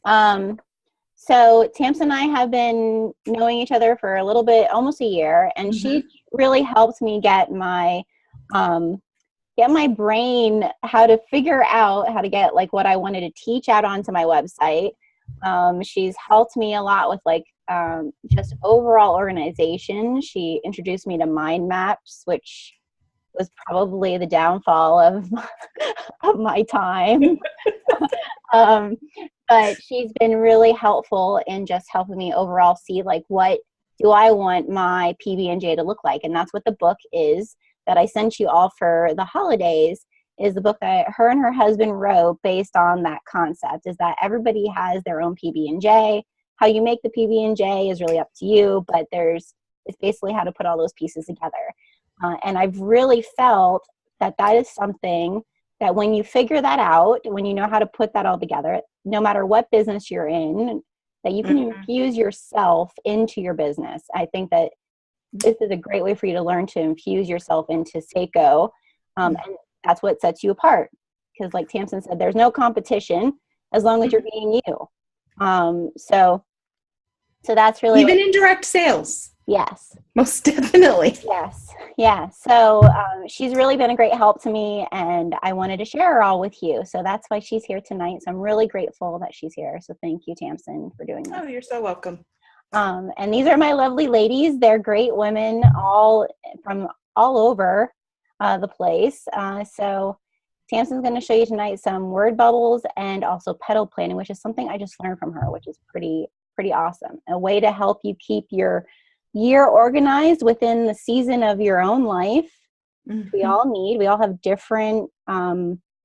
So Tamsen and I have been knowing each other for a little bit, almost a year, and she really helped me get my brain how to figure out how to get like what I wanted to teach out onto my website. She's helped me a lot with like just overall organization. She introduced me to mind maps, which was probably the downfall of my time. But she's been really helpful in just helping me overall see like what do I want my PB&J to look like. And that's what the book is that I sent you all for the holidays, is the book that her and her husband wrote based on that concept, is that everybody has their own PB&J. How you make the PB&J is really up to you, but it's basically how to put all those pieces together. And I've really felt that is something that when you figure that out, when you know how to put that all together, no matter what business you're in, that you can infuse yourself into your business. I think that this is a great way for you to learn to infuse yourself into Seiko. And that's what sets you apart. Because like Tamsen said, there's no competition as long as you're being you. So that's really... Even in direct sales. Yes. Most definitely. Yes. Yeah. So she's really been a great help to me, and I wanted to share her all with you. So that's why she's here tonight. So I'm really grateful that she's here. So thank you, Tamsen, for doing this. Oh, you're so welcome. And these are my lovely ladies. They're great women, all from all over the place. So Tamsen's going to show you tonight some word bubbles and also petal planning, which is something I just learned from her, which is pretty awesome. A way to help you keep your year organized within the season of your own life. We all have different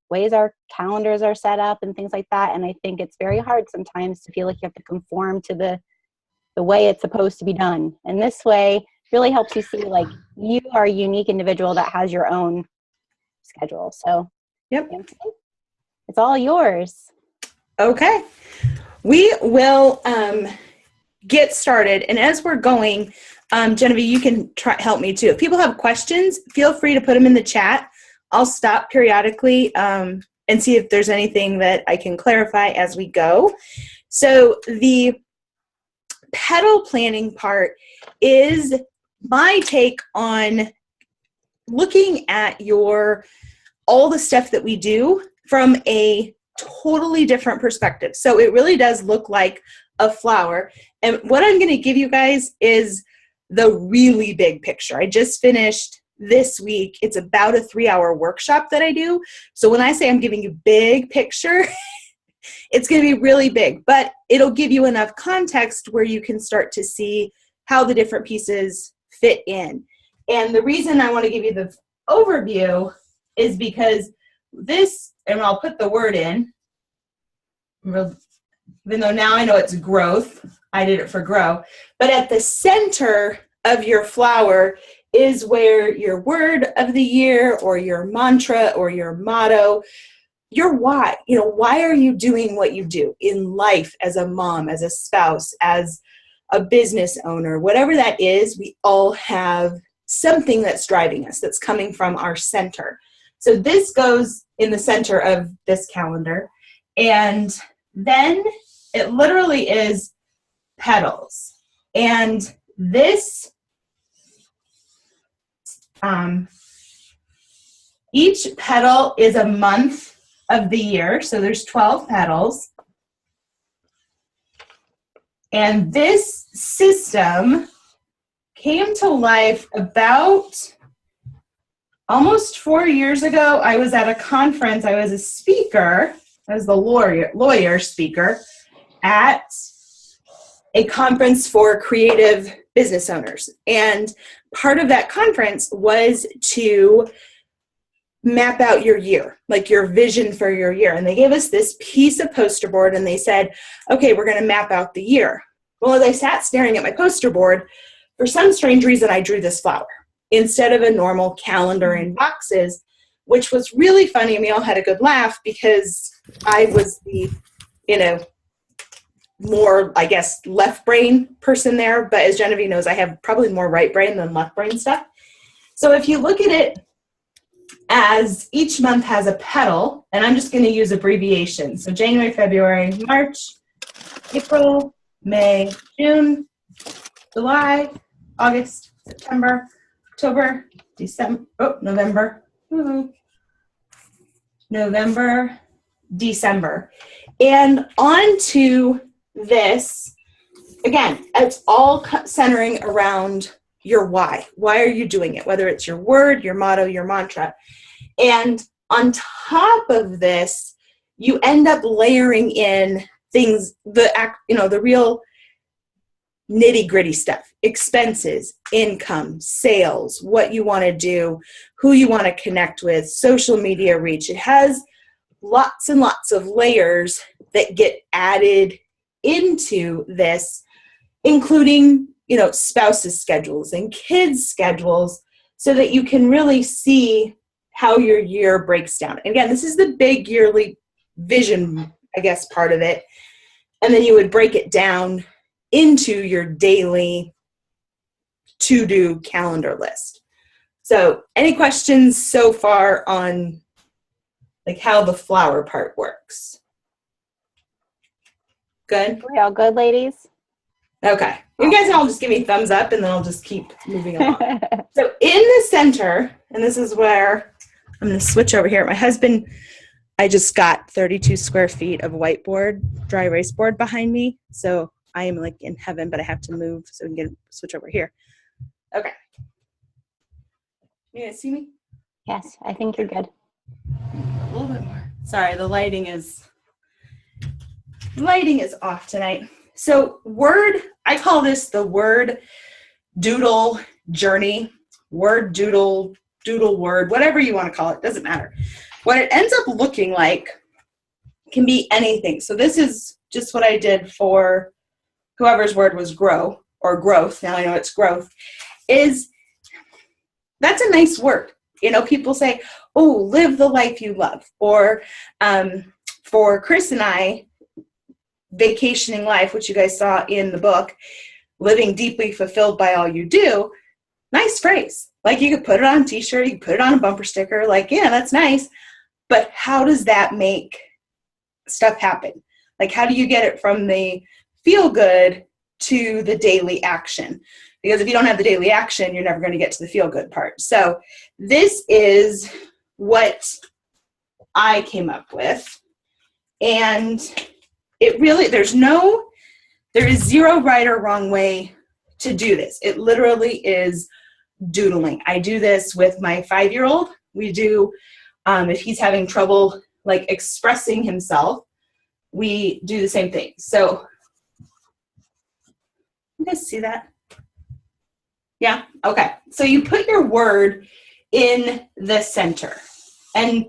ways our calendars are set up and things like that. And I think it's very hard sometimes to feel like you have to conform to the way it's supposed to be done. And this way really helps you see like you are a unique individual that has your own schedule. So yep, it's all yours. Okay. We will get started. And as we're going, Genevieve, you can help me too. If people have questions, feel free to put them in the chat. I'll stop periodically and see if there's anything that I can clarify as we go. So the petal planning part is my take on looking at all the stuff that we do from a totally different perspective. So it really does look like a flower. And what I'm going to give you guys is the really big picture. I just finished this week. It's about a 3-hour workshop that I do. So when I say I'm giving you big picture, it's going to be really big, but it'll give you enough context where you can start to see how the different pieces fit in. And the reason I want to give you the overview is because this, and I'll put the word in, even though now I know it's growth, I did it for grow, but at the center of your flower is where your word of the year or your mantra or your motto, your why, why are you doing what you do in life as a mom, as a spouse, as a business owner, whatever that is, we all have something that's driving us, that's coming from our center. So this goes in the center of this calendar. And then it literally is petals. And this, each petal is a month of the year. So there's 12 petals. And this system came to life about almost 4 years ago. I was at a conference. I was a speaker. I was the lawyer speaker at a conference for creative business owners. And part of that conference was to map out your year, like your vision for your year. And they gave us this piece of poster board and they said, okay, we're going to map out the year. Well, as I sat staring at my poster board, for some strange reason, I drew this flower instead of a normal calendar in boxes, which was really funny. And we all had a good laugh because I was the, more, I guess, left brain person there. But as Genevieve knows, I have probably more right brain than left brain stuff. So if you look at it as each month has a petal, and I'm just going to use abbreviations. So January, February, March, April, May, June, July, August, September, October, December, November, November, December. And on to this, again, it's all centering around your why. Why are you doing it? Whether it's your word, your motto, your mantra. And on top of this, you end up layering in things, the real nitty-gritty stuff, expenses, income, sales, what you want to do, who you want to connect with, social media reach. It has lots and lots of layers that get added into this, including, spouses' schedules and kids' schedules, so that you can really see how your year breaks down. And again, this is the big yearly vision, I guess, part of it. And then you would break it down into your daily to-do calendar list. So any questions so far on like how the flower part works? Good? We all good, ladies? Okay. You guys can all just give me a thumbs up and then I'll just keep moving along. So in the center, and this is where I'm going to switch over here. My husband, I just got 32 square feet of whiteboard, dry erase board behind me. So I am like in heaven, but I have to move so we can switch over here. Okay. You guys see me? Yes, I think you're good. A little bit more. Sorry, the lighting is off tonight. So I call this the word doodle journey, word doodle word, whatever you want to call it, doesn't matter. What it ends up looking like can be anything. So this is just what I did for whoever's word was grow or growth. Now I know it's growth. That's a nice word. People say, oh, live the life you love. Or for Chris and I, vacationing life, which you guys saw in the book, living deeply fulfilled by all you do. Nice phrase. Like you could put it on a t-shirt, you could put it on a bumper sticker. Like, yeah, that's nice. But how does that make stuff happen? Like, how do you get it from the feel good to the daily action? Because if you don't have the daily action, you're never going to get to the feel good part. So this is what I came up with. And it really, there is zero right or wrong way to do this. It literally is doodling. I do this with my 5-year-old. We do, if he's having trouble like expressing himself, we do the same thing. So you guys see that? Yeah? Okay. So you put your word in the center. And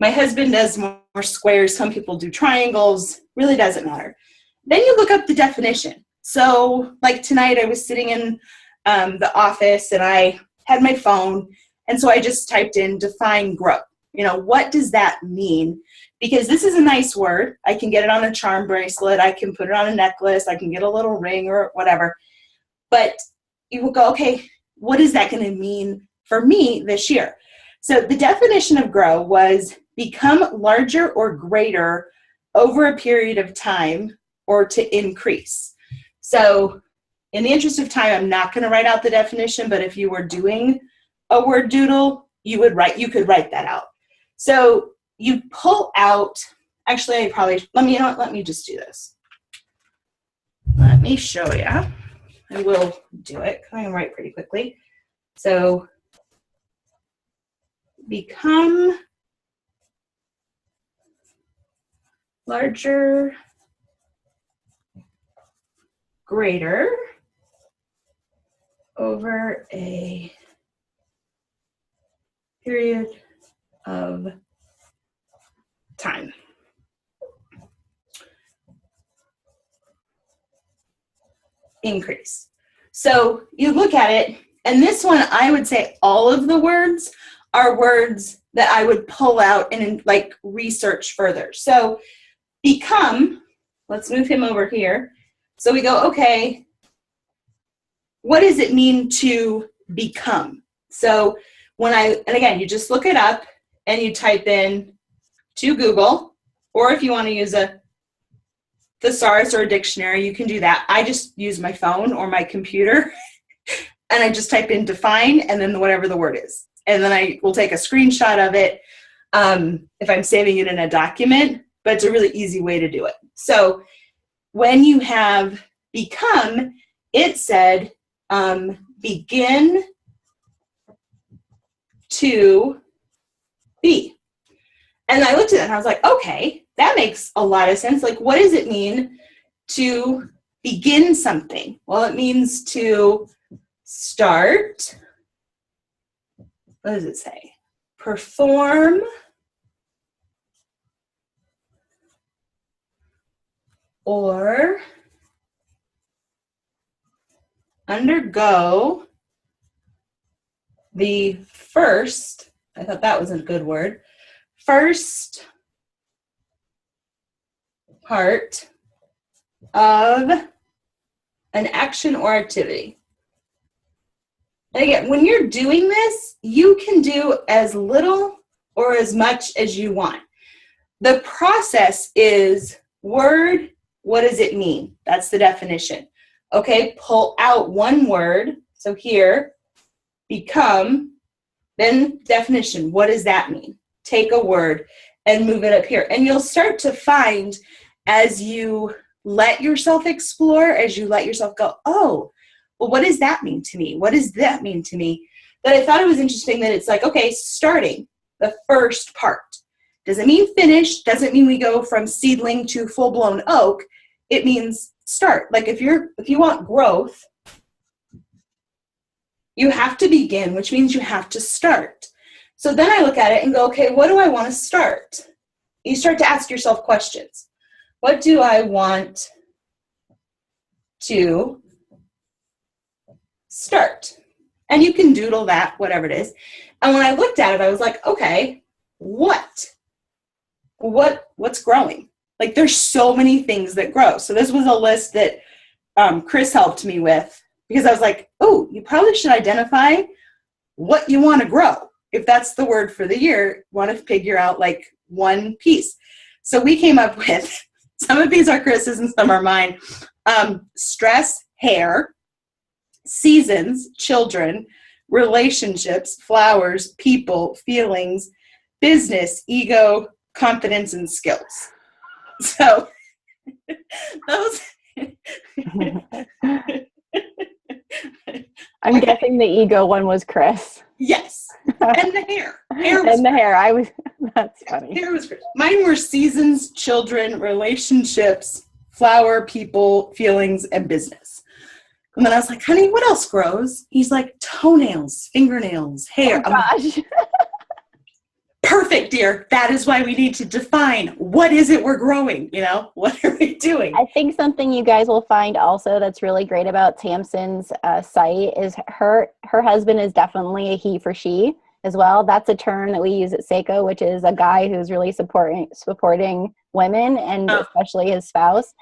my husband does more squares. Some people do triangles. Really doesn't matter. Then you look up the definition. So like tonight I was sitting in the office and I had my phone. And so I just typed in define grow. What does that mean? Because this is a nice word. I can get it on a charm bracelet. I can put it on a necklace. I can get a little ring or whatever. But you will go, okay, what is that going to mean for me this year? So the definition of grow was become larger or greater over a period of time or to increase. So in the interest of time, I'm not going to write out the definition, but if you were doing a word doodle, you could write that out. So you pull out, actually, let me just do this. Let me show you. I will do it. I can write pretty quickly. So become larger, greater over a period of time. Increase. So you look at it, and this one, I would say all of the words are words that I would pull out and like research further. So become, let's move him over here. So we go, okay, what does it mean to become? So and again, you just look it up and you type in to Google, or if you want to use a thesaurus or a dictionary, you can do that. I just use my phone or my computer and I just type in define and then whatever the word is. And then I will take a screenshot of it if I'm saving it in a document, but it's a really easy way to do it. So when you have become, it said begin to be. And I looked at it and I was like, okay, that makes a lot of sense. Like, what does it mean to begin something? Well, it means to start. What does it say? Perform or undergo the first, I thought that was a good word, first part of an action or activity. And again, when you're doing this, you can do as little or as much as you want. The process is word, what does it mean? That's the definition. Okay, pull out one word. So here, become, then definition, what does that mean? Take a word and move it up here. And you'll start to find as you let yourself explore, as you let yourself go, oh, well, what does that mean to me? What does that mean to me? That I thought it was interesting that it's like, okay, starting the first part. Doesn't mean finish, doesn't mean we go from seedling to full-blown oak. It means start. Like if you want growth, you have to begin, which means you have to start. So then I look at it and go, okay, what do I want to start? You start to ask yourself questions. What do I want to start? And you can doodle that, whatever it is. And when I looked at it, I was like, okay, what's growing? Like there's so many things that grow. So this was a list that Chris helped me with because I was like, oh, you probably should identify what you want to grow. If that's the word for the year, want to figure out like one piece. So we came up with, some of these are Chris's and some are mine. Stress, hair, seasons, children, relationships, flowers, people, feelings, business, ego, confidence, and skills. So those. I'm guessing the ego one was Chris. Yes. And the hair. And the hair. That's funny. Hair was Chris. Mine were seasons, children, relationships, flower, people, feelings, and business. And then I was like, honey, what else grows? He's like, toenails, fingernails, hair. Oh, gosh. Perfect, dear. That is why we need to define what is it we're growing, what are we doing? I think something you guys will find also that's really great about Tamsen's site is her husband is definitely a he for she as well. That's a term that we use at Seiko, which is a guy who's really supporting women and especially his spouse,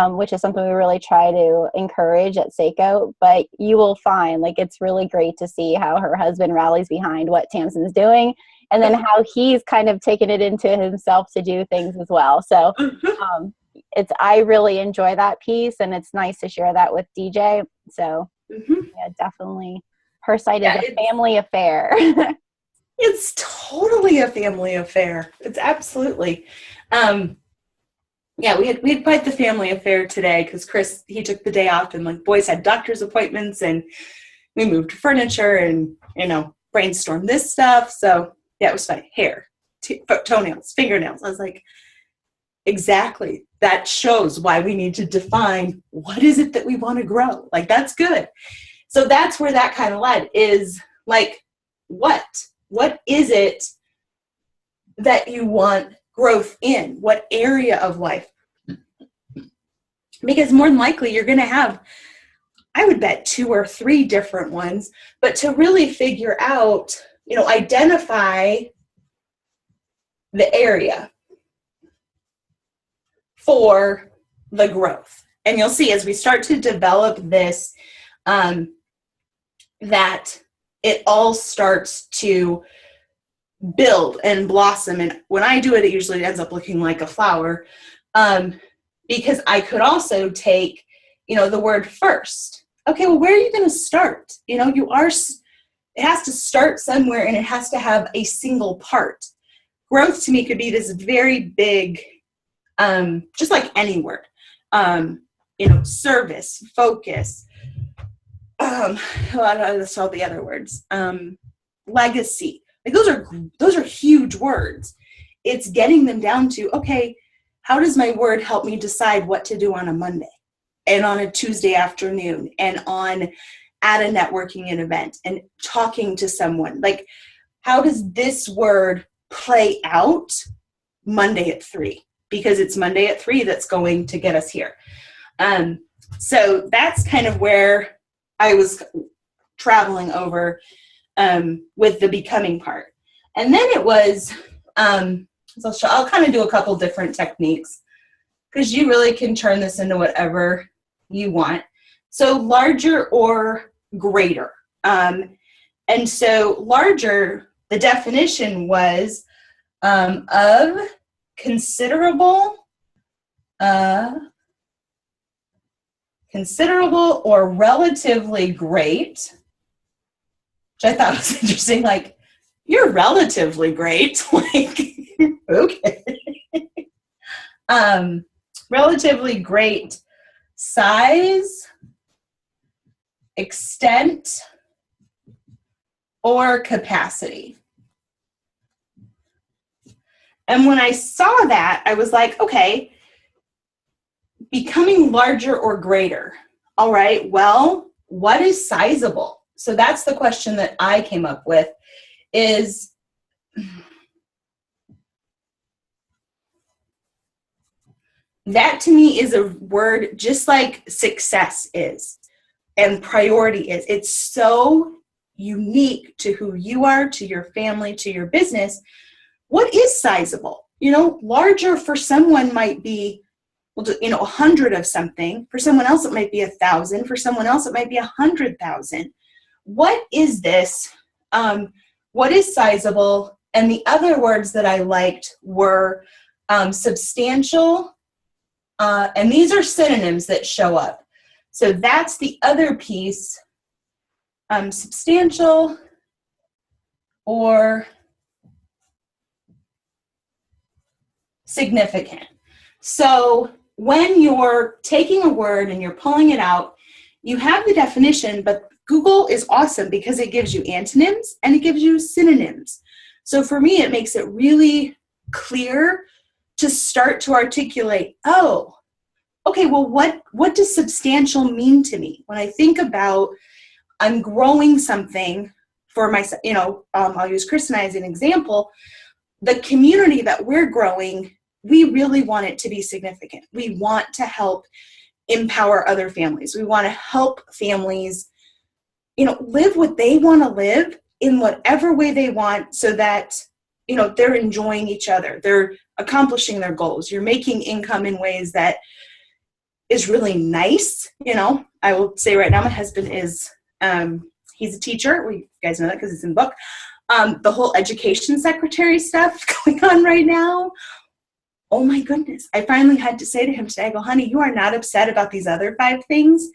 which is something we really try to encourage at Seiko. But you will find like it's really great to see how her husband rallies behind what Tamsen's doing. And then how he's kind of taken it into himself to do things as well. So I really enjoy that piece, and it's nice to share that with DJ. So yeah, definitely, her site is a family affair. It's totally a family affair. It's absolutely. Yeah, we had quite the family affair today because Chris, he took the day off and like boys had doctor's appointments and we moved furniture and, brainstormed this stuff. So yeah, it was fun. Hair, toenails, fingernails. I was like, exactly. That shows why we need to define what is it that we want to grow. Like, that's good. So that's where that kind of led is like, what is it that you want growth in? What area of life? Because more than likely you're going to have, I would bet 2 or 3 different ones, but to really figure out, identify the area for the growth. And you'll see as we start to develop this, that it all starts to build and blossom. And when I do it, it usually ends up looking like a flower. because I could also take, the word first. Okay, well, where are you going to start? It has to start somewhere, and it has to have a single part. Growth to me could be this very big, just like any word, service, focus, that's all the other words, legacy. Like those are huge words. It's getting them down to, okay, how does my word help me decide what to do on a Monday and on a Tuesday afternoon and at a networking event and talking to someone? Like, how does this word play out Monday at 3? Because it's Monday at 3 that's going to get us here. So that's kind of where I was traveling over with the becoming part. And then it was, I'll kind of do a couple different techniques, because you really can turn this into whatever you want. So larger or greater. And so larger, the definition was of considerable or relatively great, which I thought was interesting. Like, you're relatively great. Like, okay. Relatively great size, extent, or capacity. And when I saw that, I was like, okay, becoming larger or greater. All right, well, what is sizable? So that's the question that I came up with, is that to me is a word just like success is and priority is. It's so unique to who you are, to your family, to your business. What is sizable? Larger for someone might be, 100 of something. For someone else, it might be 1,000. For someone else, it might be 100,000. What is this? What is sizable? And the other words that I liked were substantial, and these are synonyms that show up. So that's the other piece, substantial or significant. So when you're taking a word and you're pulling it out, you have the definition, but Google is awesome because it gives you antonyms and it gives you synonyms. So for me, it makes it really clear to start to articulate, oh, okay, well, what does substantial mean to me? When I think about I'm growing something for myself, I'll use Chris and I as an example. The community that we're growing, we really want it to be significant. We want to help empower other families. We want to help families, live what they want to live in whatever way they want, so that, they're enjoying each other. They're accomplishing their goals. You're making income in ways that is really nice. I will say right now, my husband is, he's a teacher. You guys know that because it's in the book. The whole education secretary stuff going on right now. Oh my goodness. I finally had to say to him today, I go, honey, you are not upset about these other 5 things.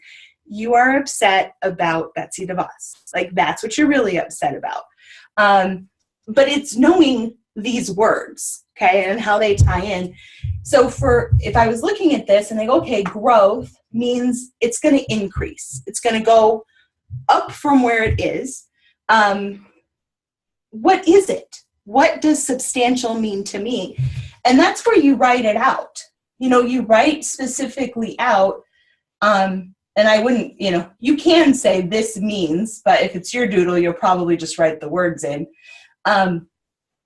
You are upset about Betsy DeVos. Like, that's what you're really upset about. But it's knowing these words, okay, and how they tie in. So if I was looking at this and I go, okay, growth means it's going to increase. It's going to go up from where it is. What is it? What does substantial mean to me? And that's where you write it out. You write specifically out, and I wouldn't, you can say this means, but if it's your doodle, you'll probably just write the words in.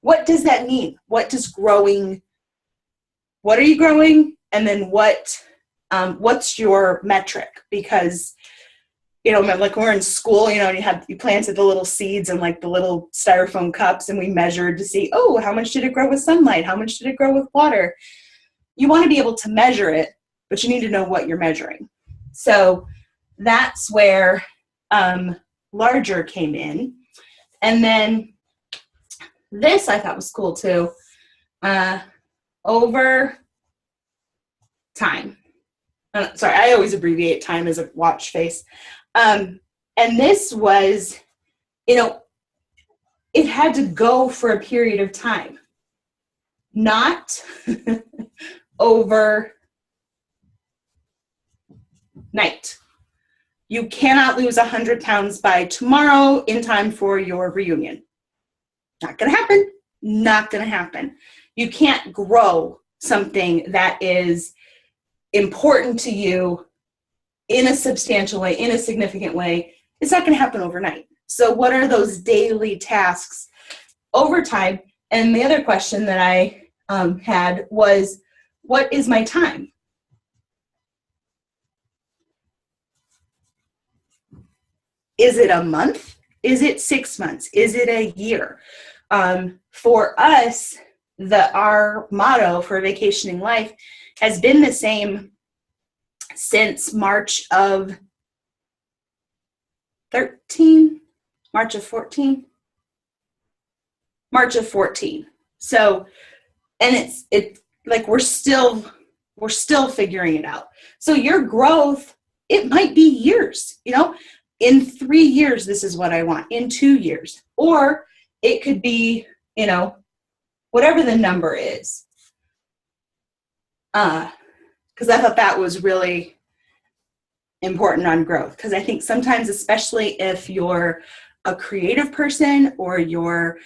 What does that mean? What does growing, what are you growing? And then what's your metric? Because, like when we're in school, you planted the little seeds in like the little styrofoam cups, and we measured to see, oh, how much did it grow with sunlight? How much did it grow with water? You want to be able to measure it, but you need to know what you're measuring. So that's where larger came in. And then this I thought was cool too. Over time. Sorry, I always abbreviate time as a watch face. And this was, it had to go for a period of time, not overnight. You cannot lose 100 pounds by tomorrow in time for your reunion. Not going to happen. Not going to happen. You can't grow something that is important to you in a substantial way, in a significant way. It's not going to happen overnight. So what are those daily tasks over time? And the other question that I had was, what is my time? Is it a month? Is it 6 months? Is it a year? For us, our motto for Vacationing Life has been the same since March of 13, March of 14. So, and it's like we're still figuring it out. So your growth, it might be years, in 3 years, this is what I want, in 2 years, or it could be, whatever the number is. Because I thought that was really important on growth. Because I think sometimes, especially if you're a creative person or you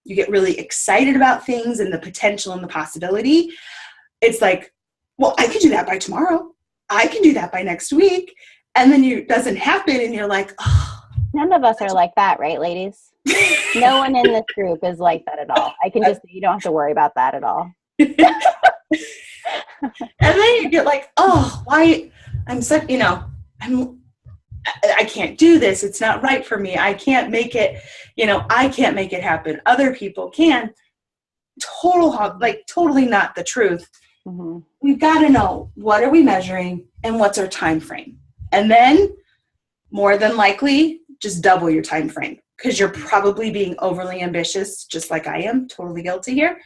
get really excited about things and the potential and the possibility, it's like, well, I can do that by tomorrow. I can do that by next week. And then it doesn't happen and you're like, oh. None of us are like that, right, ladies? No one in this group is like that at all. I can just say you don't have to worry about that at all. And then you get like, oh, why? I'm such, I can't do this. It's not right for me. I can't make it, I can't make it happen. Other people can. Totally not the truth. Mm-hmm. We've got to know, what are we measuring and what's our time frame? And then more than likely, just double your time frame, because you're probably being overly ambitious, just like I am. Totally guilty here.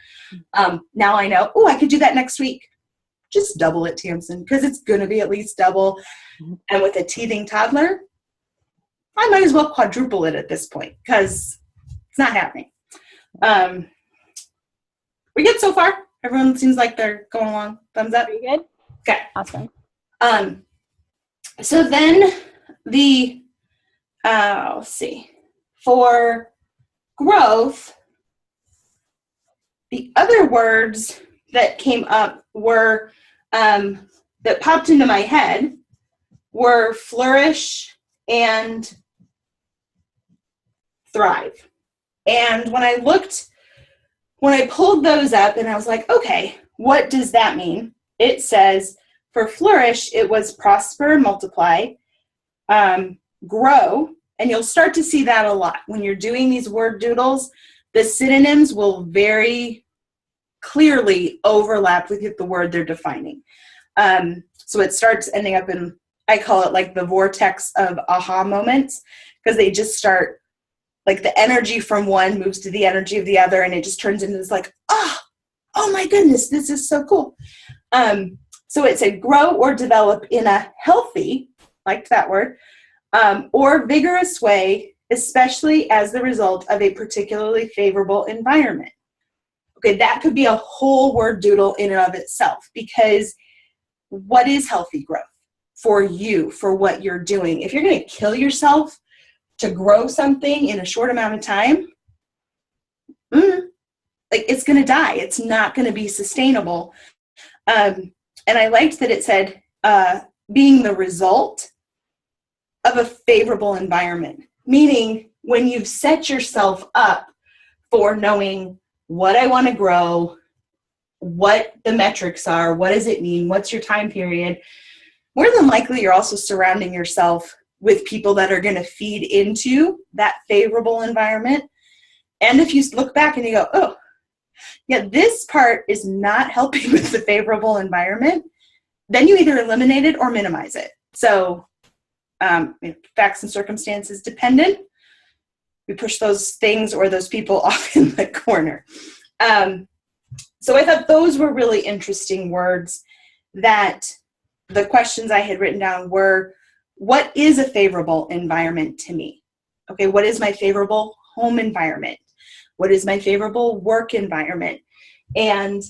Now I know, I could do that next week. Just double it, Tamsen, because it's going to be at least double. And with a teething toddler, I might as well quadruple it at this point, because it's not happening. We good so far? Everyone seems like they're going along. Thumbs up? Pretty good. Okay. Awesome. So then let's see, for growth, the other words that came up were, that popped into my head were flourish and thrive. And when I pulled those up and I was like, okay, what does that mean? It says, for flourish, it was prosper, multiply, grow, and you'll start to see that a lot. When you're doing these word doodles, the synonyms will very clearly overlap with the word they're defining. So it starts ending up in, I call it like the vortex of aha moments, because they just start, like the energy from one moves to the energy of the other, and it just turns into this like, oh my goodness, this is so cool. So it said grow or develop in a healthy, liked that word, or vigorous way, especially as the result of a particularly favorable environment. Okay, that could be a whole word doodle in and of itself, because what is healthy growth for you, for what you're doing? If you're going to kill yourself to grow something in a short amount of time, it's going to die. It's not going to be sustainable. And I liked that it said being the result of a favorable environment, meaning when you've set yourself up for knowing what I want to grow, what the metrics are, what does it mean, what's your time period, more than likely you're also surrounding yourself with people that are going to feed into that favorable environment. And if you look back and you go, oh, yeah, this part is not helping with the favorable environment, then you either eliminate it or minimize it. So facts and circumstances dependent, we push those things or those people off in the corner. So I thought those were really interesting words that the questions I had written down were, what is a favorable environment to me? Okay, what is my favorable home environment? What is my favorable work environment? And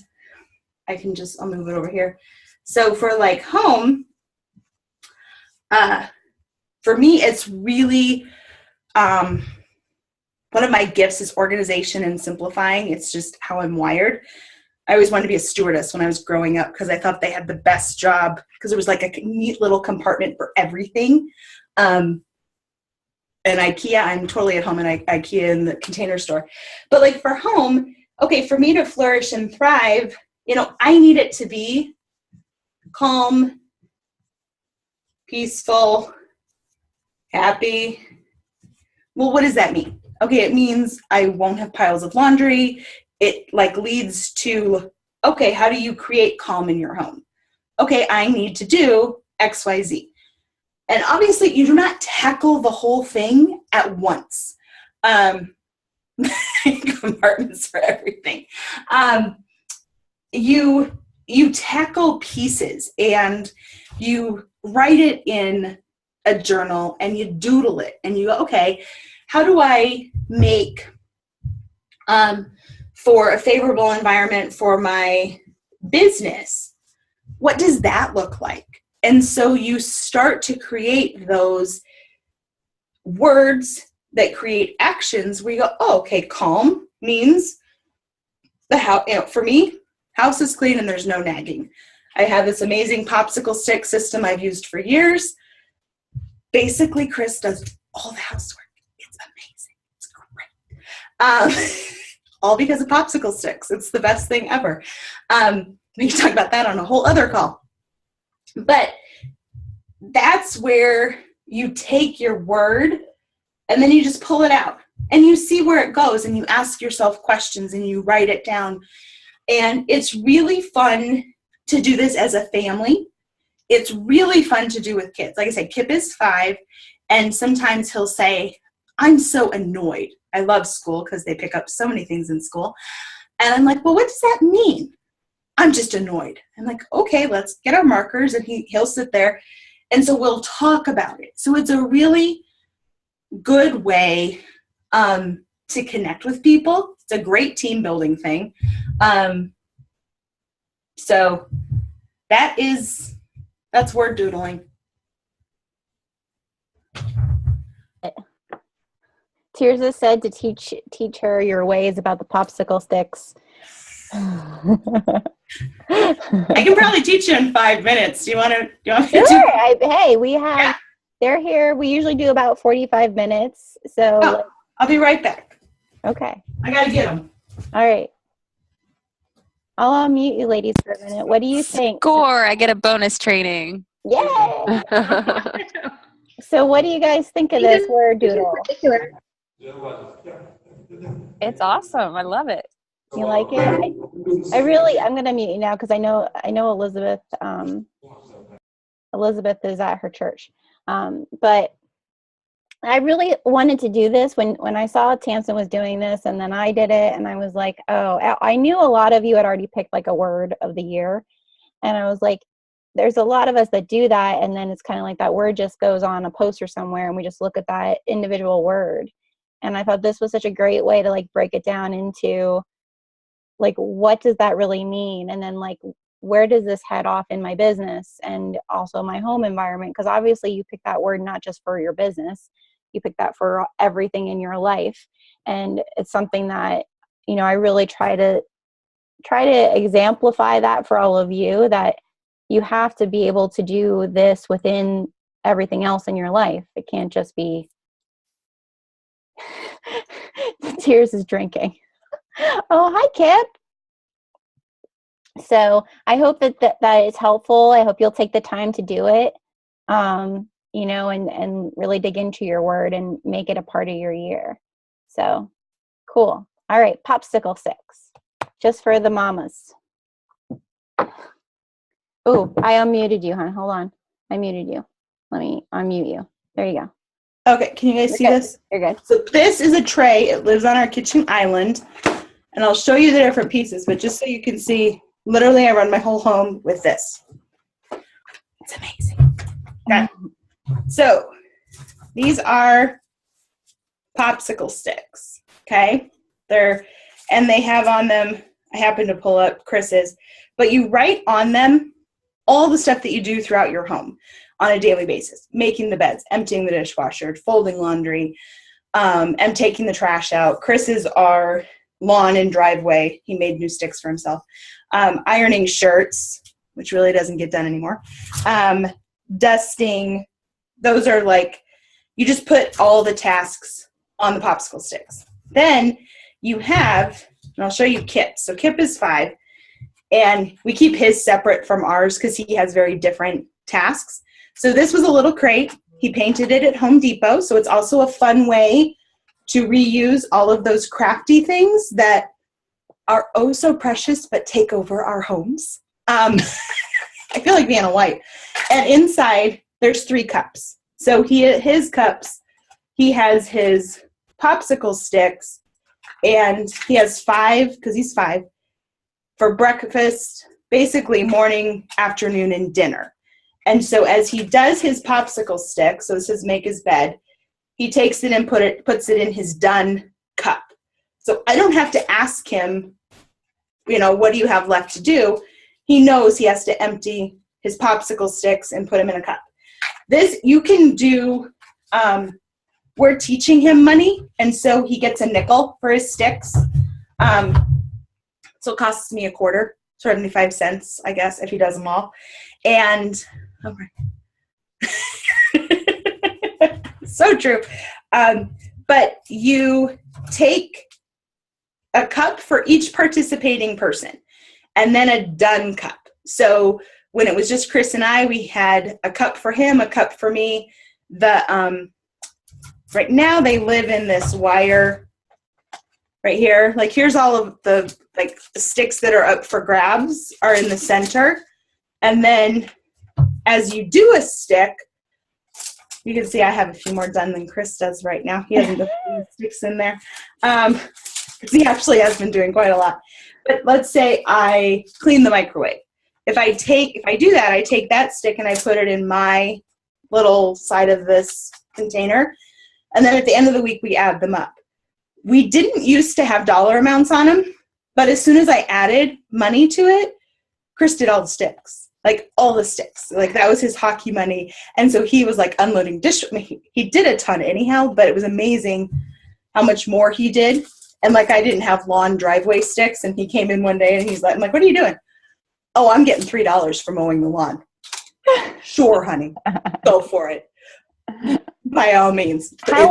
I'll move it over here. So for like home, for me, it's really, one of my gifts is organization and simplifying. It's just how I'm wired. I always wanted to be a stewardess when I was growing up because I thought they had the best job because it was like a neat little compartment for everything. And IKEA, I'm totally at home in IKEA in the Container Store. But like for home, okay, for me to flourish and thrive, I need it to be calm, peaceful, happy. Well, what does that mean? Okay, it means I won't have piles of laundry. It like leads to, okay, how do you create calm in your home? Okay, I need to do X, Y, Z. And obviously you do not tackle the whole thing at once. Compartments for everything. You tackle pieces and you write it in a journal and you doodle it and you go, okay, how do I make for a favorable environment for my business? What does that look like? And so you start to create those words that create actions where you go, oh, okay, calm means the house, for me, house is clean and there's no nagging. I have this amazing popsicle stick system I've used for years. Basically, Chris does all the housework. It's amazing. It's great. All because of popsicle sticks. It's the best thing ever. We can talk about that on a whole other call. But that's where you take your word and then you just pull it out and you see where it goes and you ask yourself questions and you write it down. And it's really fun to do this as a family. It's really fun to do with kids. Like I said, Kip is 5, and sometimes he'll say, I'm so annoyed. I love school because they pick up so many things in school. And I'm like, well, what does that mean? I'm just annoyed. I'm like, okay, let's get our markers. And he'll sit there. And so we'll talk about it. So it's a really good way to connect with people. It's a great team building thing. So that's word doodling. Tears has said to teach her your ways about the popsicle sticks. I can probably teach you in 5 minutes. Do you want me to? Sure. We have. Yeah. They're here. We usually do about 45 minutes. So I'll be right back. Okay. I gotta get them. All right. I'll unmute you ladies for a minute. What do you think? Score. I get a bonus training. Yay! So what do you guys think of this word doodle? It's awesome. I love it. You like it? I'm going to mute you now because I know Elizabeth. Elizabeth is at her church, but I really wanted to do this when I saw Tamsen was doing this, and then I did it, and I was like, oh, I knew a lot of you had already picked like a word of the year, and I was like, there's a lot of us that do that, and then it's kind of like that word just goes on a poster somewhere, and we just look at that individual word, and I thought this was such a great way to like break it down into like, what does that really mean? And then like, where does this head off in my business and also my home environment? Because obviously you pick that word not just for your business, you pick that for everything in your life. And it's something that, I really try to exemplify that for all of you, that you have to be able to do this within everything else in your life. It can't just be Tears is drinking. Oh, hi, Kip. So I hope that is helpful. I hope you'll take the time to do it, and really dig into your word and make it a part of your year. So cool. All right, popsicle sticks, just for the mamas. Oh, I unmuted you, hon. Hold on. I muted you. Let me unmute you. There you go. Okay, can you guys see this? You're good. So this is a tray. It lives on our kitchen island. And I'll show you the different pieces, but just so you can see, literally I run my whole home with this. It's amazing. Okay. So these are popsicle sticks. Okay. They have on them, I happen to pull up Chris's, but you write on them all the stuff that you do throughout your home on a daily basis. Making the beds, emptying the dishwasher, folding laundry, and taking the trash out. Chris's are lawn and driveway. He made new sticks for himself. Ironing shirts, which really doesn't get done anymore. Dusting. Those are like, you just put all the tasks on the popsicle sticks. Then you have, and I'll show you Kip. So Kip is 5, and we keep his separate from ours because he has very different tasks. So this was a little crate. He painted it at Home Depot, so it's also a fun way to reuse all of those crafty things that are oh so precious but take over our homes. I feel like Vanna White. And inside, there's 3 cups. So his cups, he has his popsicle sticks, and he has 5, because he's 5, for breakfast, basically morning, afternoon, and dinner. And so as he does his popsicle stick, so this is make his bed, he takes it and puts it in his done cup. So I don't have to ask him, what do you have left to do? He knows he has to empty his popsicle sticks and put them in a cup. This you can do, we're teaching him money, and so he gets a nickel for his sticks. So it costs me a quarter, 75 cents, I guess, if he does them all. And, so true. But you take a cup for each participating person, and then a done cup. So when it was just Chris and I, we had a cup for him, a cup for me. Right now they live in this wire right here. Like, here's all of the sticks that are up for grabs are in the center. And then as you do a stick, you can see I have a few more done than Chris does right now. He hasn't put the sticks in there. Because he actually has been doing quite a lot. But let's say I clean the microwave. If I do that, I take that stick and I put it in my little side of this container. And then at the end of the week, we add them up. We didn't used to have dollar amounts on them, but as soon as I added money to it, Chris did all the sticks, like all the sticks. Like, that was his hockey money. And so he was like unloading he did a ton anyhow, but it was amazing how much more he did. And like, I didn't have lawn driveway sticks, and he came in one day and he's like, I'm like, what are you doing? Oh, I'm getting $3 for mowing the lawn. Sure, honey. Go for it. By all means. How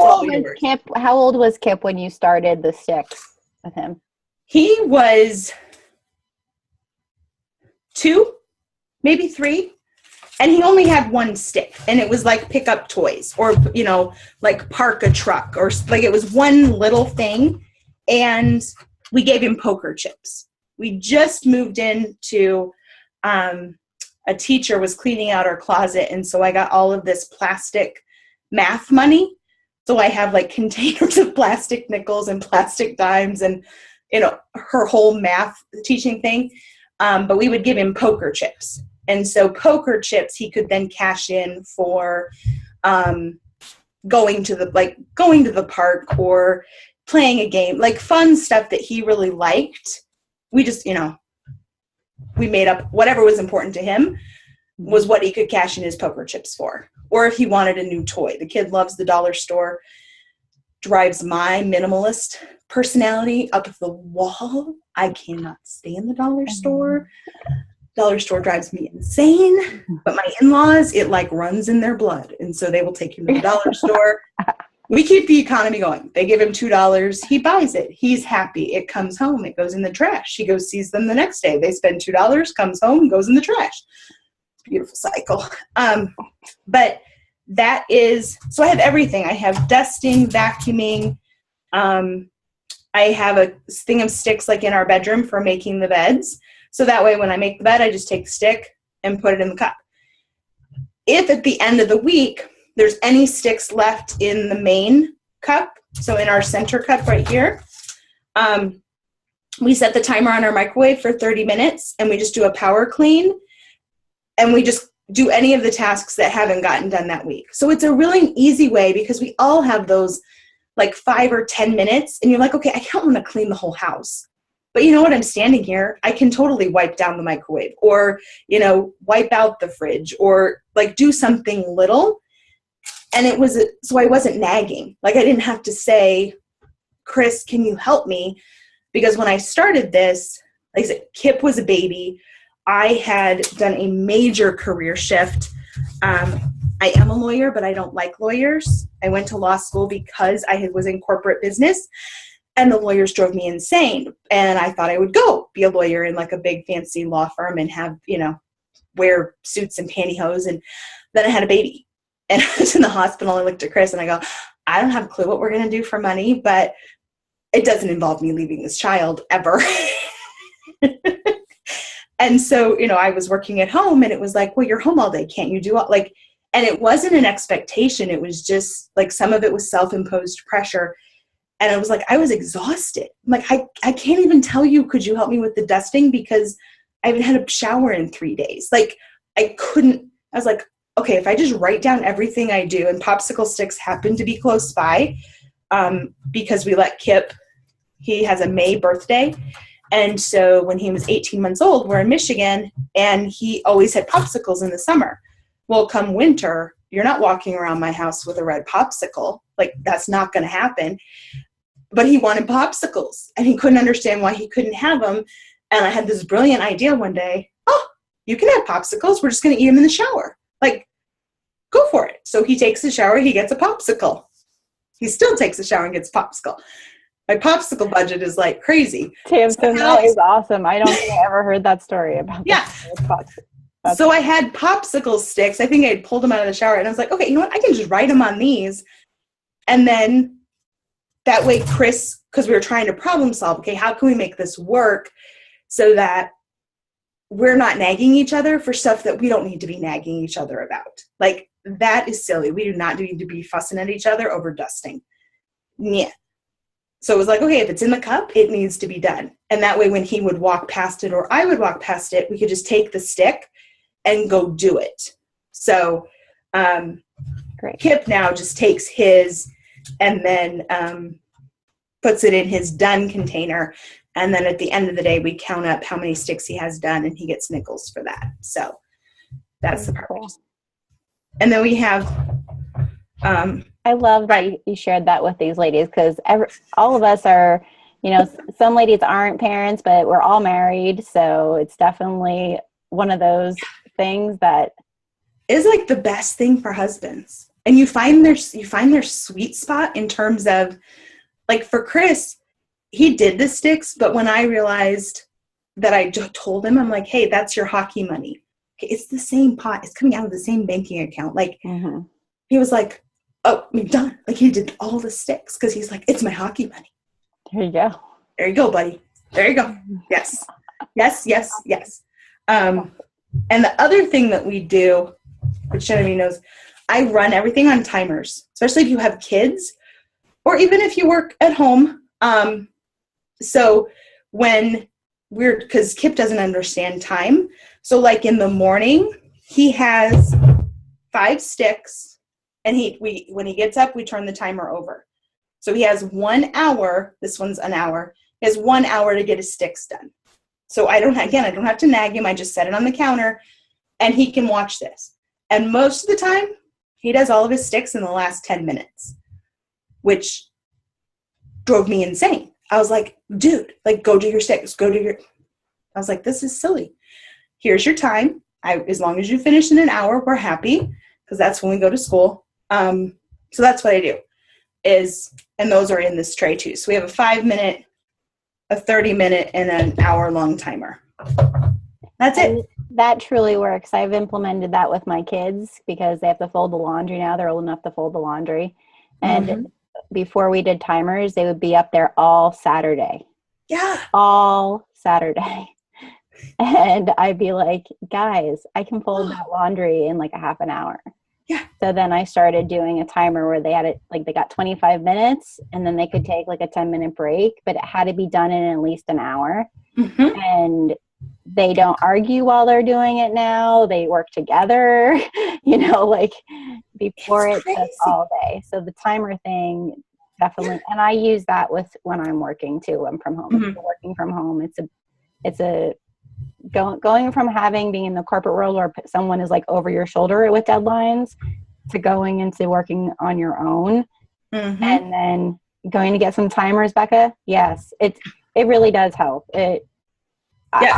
old was Kip when you started the sticks with him? He was 2, maybe 3. And he only had one stick. And it was like pick up toys, or, like park a truck, or like it was one little thing. And we gave him poker chips. We just moved into, a teacher was cleaning out our closet. And so I got all of this plastic math money. So I have like containers of plastic nickels and plastic dimes and, her whole math teaching thing. But we would give him poker chips. And so poker chips, he could then cash in for going to the park or playing a game, like fun stuff that he really liked. We just, we made up whatever was important to him was what he could cash in his poker chips for. Or if he wanted a new toy. The kid loves the dollar store, drives my minimalist personality up the wall. I cannot stand the dollar store. Dollar store drives me insane. But my in-laws, it like runs in their blood. And so they will take him to the dollar store. We keep the economy going. They give him $2. He buys it. He's happy. It comes home. It goes in the trash. He goes, sees them the next day. They spend $2, comes home, goes in the trash. Beautiful cycle. But that is, so I have everything. I have dusting, vacuuming. I have a thing of sticks like in our bedroom for making the beds. So that way when I make the bed, I just take the stick and put it in the cup. If at the end of the week, there's any sticks left in the main cup, so in our center cup right here, we set the timer on our microwave for 30 minutes, and we just do a power clean, and we just do any of the tasks that haven't gotten done that week. So it's a really easy way, because we all have those like 5 or 10 minutes and you're like, okay, I don't want to clean the whole house. But you know what? I'm standing here. I can totally wipe down the microwave, or, you know, wipe out the fridge, or like do something little. And it was, so I wasn't nagging. Like I didn't have to say, Chris, can you help me? Because when I started this, like I said, Kip was a baby. I had done a major career shift. I am a lawyer, but I don't like lawyers. I went to law school because I was in corporate business, and the lawyers drove me insane. And I thought I would go be a lawyer in like a big fancy law firm and have, you know, wear suits and pantyhose. And then I had a baby, and I was in the hospital. I looked at Chris and I go, I don't have a clue what we're going to do for money, but it doesn't involve me leaving this child ever. And so, you know, I was working at home, and it was like, well, you're home all day. Can't you do all, like, and it wasn't an expectation. It was just like, some of it was self-imposed pressure. And I was like, I was exhausted. I'm like, I can't even tell you, could you help me with the dusting? Because I haven't had a shower in 3 days. Like I was like, okay, if I just write down everything I do, and popsicle sticks happen to be close by, because we let Kip, he has a May birthday. And so when he was 18 months old, we're in Michigan, and he always had popsicles in the summer. Well, come winter, you're not walking around my house with a red popsicle. Like that's not going to happen. But he wanted popsicles, and he couldn't understand why he couldn't have them. And I had this brilliant idea one day. Oh, you can have popsicles. We're just going to eat them in the shower. Like, go for it. So he takes a shower. He gets a popsicle. He still takes a shower and gets a popsicle. My popsicle budget is like crazy. Tamsen, that is awesome. I don't think I ever heard that story about that. So I had popsicle sticks. I think I had pulled them out of the shower, and I was like, okay, you know what? I can just write them on these. And then that way, Chris, because we were trying to problem solve, okay, how can we make this work so that we're not nagging each other for stuff that we don't need to be nagging each other about? Like, that is silly. We do not need to be fussing at each other over dusting. Yeah. So it was like, okay, if it's in the cup, it needs to be done. And that way, when he would walk past it or I would walk past it, we could just take the stick and go do it. So Great. Kip now just takes his and then puts it in his done container. And then at the end of the day, we count up how many sticks he has done, and he gets nickels for that. So that's the part. Cool. And then we have I love that you shared that with these ladies, because all of us are, you know, some ladies aren't parents, but we're all married. So it's definitely one of those things that is like the best thing for husbands. And you find their sweet spot in terms of, like, for Chris, he did the sticks, but when I realized that, I told him, I'm like, hey, that's your hockey money. Okay, it's the same pot. It's coming out of the same banking account. Like, He was like, oh, I'm done. Like, he did all the sticks because he's like, it's my hockey money. There you go. There you go, buddy. There you go. Yes. Yes, yes, yes. And the other thing that we do, which Genevieve knows, I run everything on timers, especially if you have kids or even if you work at home. So when because Kip doesn't understand time. So like in the morning, he has 5 sticks. And when he gets up, we turn the timer over. So he has 1 hour. This one's an hour. He has 1 hour to get his sticks done. So I don't have to nag him. I just set it on the counter, and he can watch this. And most of the time, he does all of his sticks in the last 10 minutes, which drove me insane. I was like, dude, like, go do your sticks. I was like, this is silly. Here's your time. As long as you finish in an hour, we're happy, because that's when we go to school. So that's what I do and those are in this tray too. So we have a 5-minute, a 30-minute, and an hour-long timer. That's it. That truly works. I've implemented that with my kids because they have to fold the laundry now. They're old enough to fold the laundry. And before we did timers, they would be up there all Saturday. Yeah. All Saturday. And I'd be like, guys, I can fold that laundry in like a half an hour. Yeah. So then I started doing a timer where they had it, like they got 25 minutes and then they could take like a 10-minute break, but it had to be done in at least an hour. And they don't argue while they're doing it now. They work together, like before it took all day. So the timer thing definitely, and I use that with when I'm working too. I'm from home. Mm-hmm. If you're working from home. It's a going from being in the corporate world where someone is like over your shoulder with deadlines to going into working on your own. Mm-hmm. And then going to get some timers, Becca. Yes, it really does help. I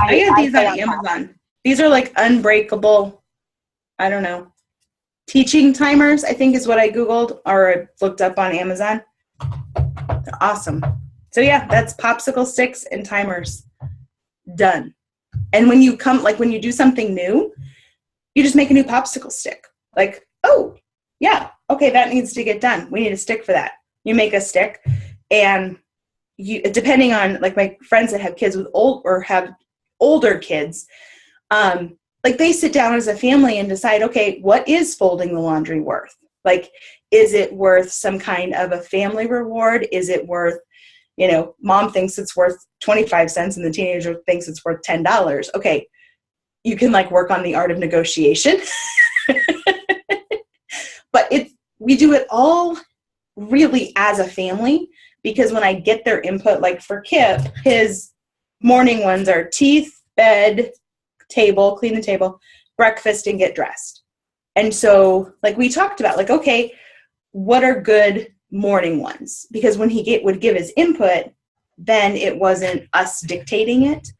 get these on Amazon. These are like unbreakable, I don't know, teaching timers, I think is what I Googled or looked up on Amazon. They're awesome. So yeah, that's popsicle sticks and timers. Done. And when you do something new, you just make a new popsicle stick. Like, oh, yeah, okay, that needs to get done. We need a stick for that. You make a stick, and depending on, like, my friends that have kids with have older kids, like, they sit down as a family and decide, okay, what is folding the laundry worth? Like, is it worth some kind of a family reward? Is it worth, mom thinks it's worth 25 cents and the teenager thinks it's worth $10. Okay, you can, like, work on the art of negotiation. But we do it all really as a family, because when I get their input, like for Kip, his morning ones are teeth, bed, table, clean the table, breakfast, and get dressed. And so, like, we talked about, like, okay, what are good morning ones? Because when he would give his input, then it wasn't us dictating it.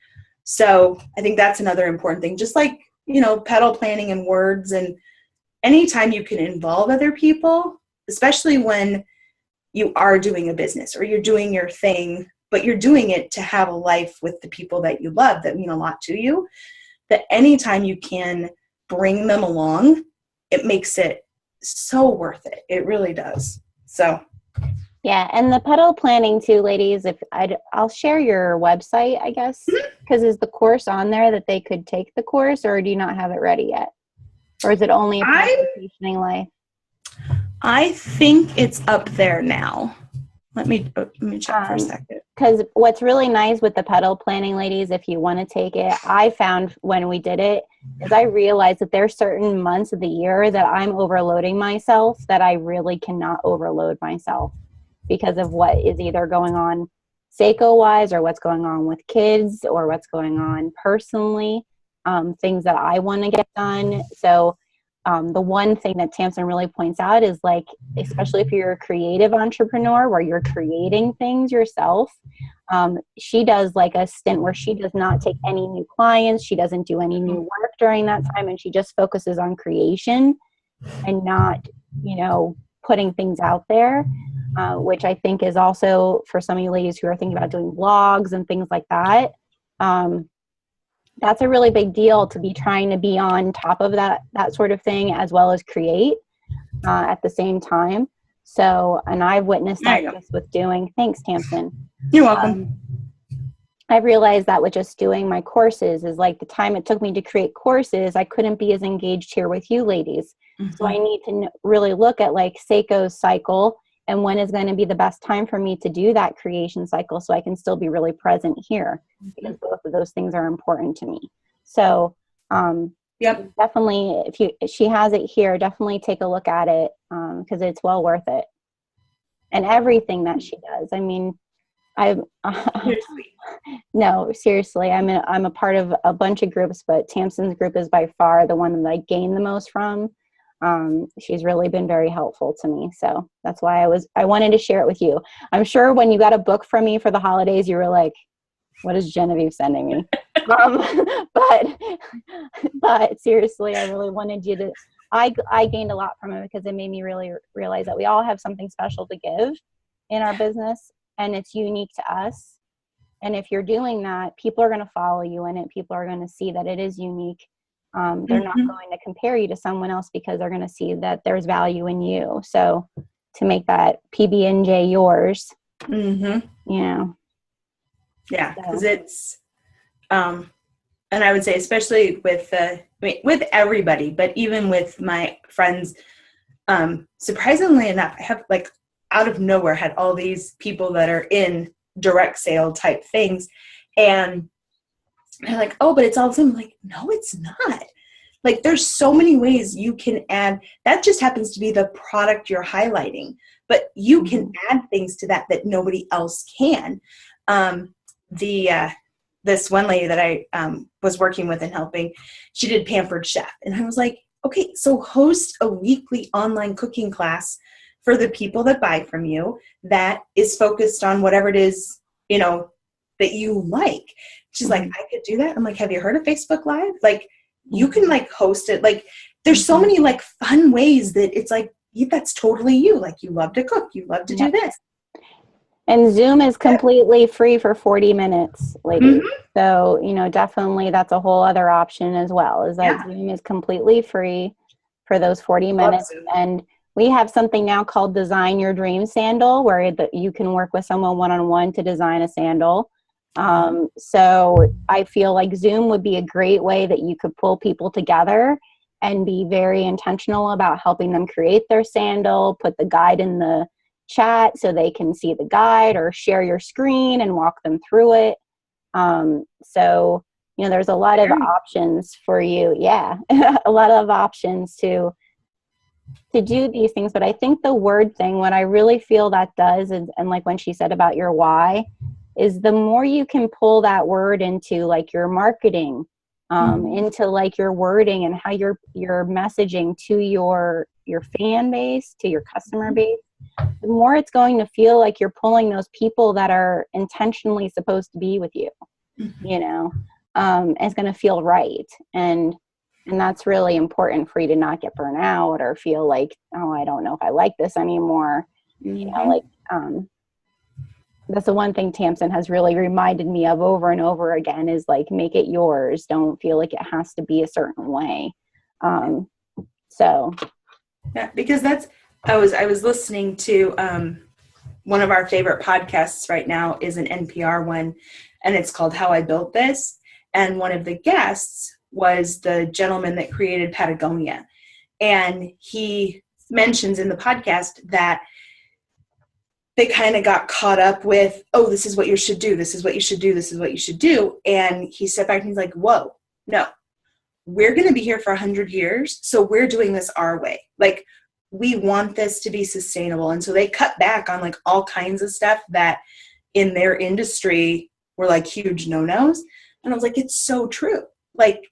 So I think that's another important thing. Just like, petal planning and words, and anytime you can involve other people, especially when you are doing a business or you're doing your thing, but you're doing it to have a life with the people that you love that mean a lot to you, that anytime you can bring them along, it makes it so worth it. It really does. So. Yeah, and the petal planning too, ladies, I'll share your website, I guess, because is the course on there that they could take the course, or do you not have it ready yet? Or is it only a Vacationing Life? I think it's up there now. Let me check for a second. Because what's really nice with the petal planning, ladies, if you want to take it, I found when we did it, is I realized that there's certain months of the year that I'm overloading myself, that I really cannot overload myself because of what is either going on Seiko-wise, or what's going on with kids, or what's going on personally, things that I want to get done. So the one thing that Tamsen really points out is, like, especially if you're a creative entrepreneur where you're creating things yourself, she does like a stint where she does not take any new clients. She doesn't do any new work during that time. And she just focuses on creation and not, putting things out there, which I think is also for some of you ladies who are thinking about doing blogs and things like that. That's a really big deal, to be trying to be on top of that sort of thing, as well as create at the same time. So, and I've witnessed that just with doing, thanks, Tamsen. You're welcome. I've realized that with just doing my courses is, like, the time it took me to create courses, I couldn't be as engaged here with you ladies. Mm-hmm. So I need to really look at, like, Seiko's cycle and when is going to be the best time for me to do that creation cycle, so I can still be really present here, because both of those things are important to me. So definitely, if she has it here, definitely take a look at it, because it's well worth it. And everything that she does. I mean, no, seriously, I'm a part of a bunch of groups, but Tamsen's group is by far the one that I gain the most from. She's really been very helpful to me. So that's why I wanted to share it with you. I'm sure when you got a book from me for the holidays, you were like, what is Genevieve sending me? But seriously, I really wanted you to, I gained a lot from it, because it made me really realize that we all have something special to give in our business, and it's unique to us. And if you're doing that, people are going to follow you in it. People are going to see that it is unique. They're not going to compare you to someone else, because they're going to see that there's value in you. So to make that PB&J yours, Yeah, because it's, and I would say, especially with everybody, but even with my friends, surprisingly enough, I have, like, out of nowhere had all these people that are in direct sale type things. And And they're like, oh, but it's all Zoom. I'm like, no, it's not. Like, there's so many ways you can add. That just happens to be the product you're highlighting. But you can add things to that nobody else can. This one lady that I was working with and helping, she did Pampered Chef. And I was like, okay, so host a weekly online cooking class for the people that buy from you that is focused on whatever it is, that you like. She's like, I could do that. I'm like, have you heard of Facebook Live? Like, you can like host it. Like, there's so many like fun ways that it's like, that's totally you. Like, you love to cook. You love to do this. And Zoom is completely free for 40 minutes, ladies. So, definitely that's a whole other option as well, is that Zoom is completely free for those 40 minutes. And we have something now called Design Your Dream Sandal, where you can work with someone one-on-one to design a sandal. So I feel like Zoom would be a great way that you could pull people together and be very intentional about helping them create their sandal, put the guide in the chat so they can see the guide, or share your screen and walk them through it. So, there's a lot of options for you. Yeah, a lot of options to do these things. But I think the word thing, what I really feel that does, and like when she said about your why, is the more you can pull that word into like your marketing, into like your wording and how you're messaging to your fan base, to your customer base, the more it's going to feel like you're pulling those people that are intentionally supposed to be with you. It's going to feel right. And that's really important for you to not get burnt out or feel like, oh, I don't know if I like this anymore. That's the one thing Tamsen has really reminded me of over and over again, is like, make it yours. Don't feel like it has to be a certain way. Yeah, because I was listening to one of our favorite podcasts right now is an NPR one, and it's called How I Built This. And one of the guests was the gentleman that created Patagonia. And he mentions in the podcast that they kind of got caught up with, oh, this is what you should do. This is what you should do. This is what you should do. And he stepped back and he's like, whoa, no, we're going to be here for 100 years. So we're doing this our way. Like, we want this to be sustainable. And so they cut back on like all kinds of stuff that in their industry were like huge no-nos. And I was like, it's so true. Like,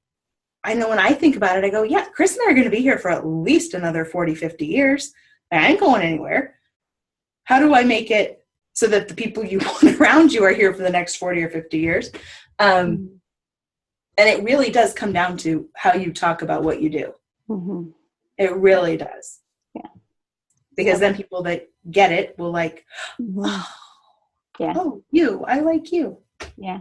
I know when I think about it, I go, yeah, Chris and I are going to be here for at least another 40, 50 years. I ain't going anywhere. How do I make it so that the people you want around you are here for the next 40 or 50 years? And it really does come down to how you talk about what you do. It really does. Yeah. Because then people that get it will like, oh, you, I like you. Yeah.